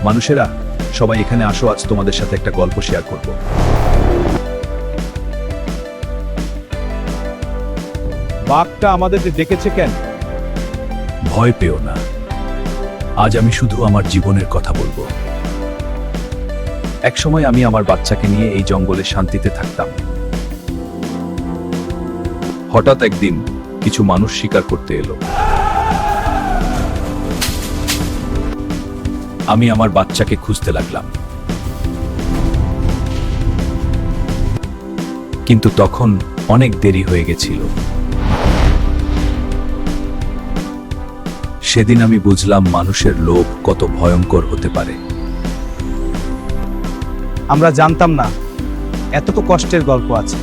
মানুষেরা, সবাই এখানে আসো, আজ তোমাদের সাথে একটা গল্প শেয়ার করব। বাঘটা আমাদের ডেকেছে কেন? ভয় পেও না, আজ আমি শুধু আমার জীবনের কথা বলবো। একসময় আমি আমার বাচ্চাকে নিয়ে এই জঙ্গলে শান্তিতে থাকতাম। হঠাৎ একদিন কিছু মানুষ শিকার করতে এলো। আমি আমার বাচ্চাকে খুঁজতে লাগলাম, কিন্তু তখন অনেক দেরি হয়ে গেছিল। সেদিন আমি বুঝলাম মানুষের লোভ কত ভয়ঙ্কর হতে পারে। আমরা জানতাম না এত তো কষ্টের গল্প আছে।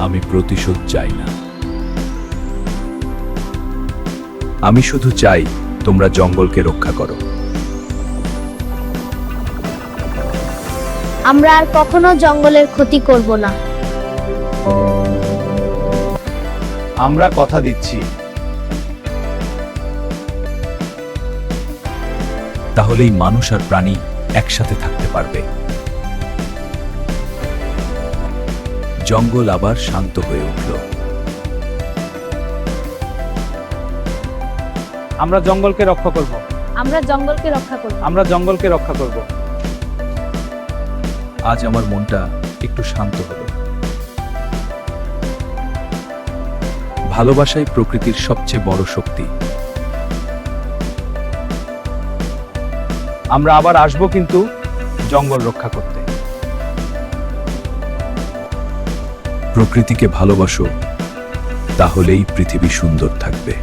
আমি প্রতিশোধ চাই না, আমি শুধু চাই তোমরা জঙ্গলকে রক্ষা করো। আমরা আর কখনো জঙ্গলের ক্ষতি করব না। আমরা কথা দিচ্ছি। তাহলেই মানুষ আর প্রাণী একসাথে থাকতে পারবে। জঙ্গল আবার শান্ত হয়ে উঠল। আমরা জঙ্গলকে রক্ষা করব। আমরা জঙ্গলকে রক্ষা করব। আমরা জঙ্গলকে রক্ষা করব। আজ আমার মনটা একটু শান্ত হলো। ভালোবাসাই প্রকৃতির সবচেয়ে বড় শক্তি। আমরা আবার আসবো কিন্তু জঙ্গল রক্ষা করতে। প্রকৃতিকে ভালোবাসো, তাহলেই পৃথিবী সুন্দর থাকবে।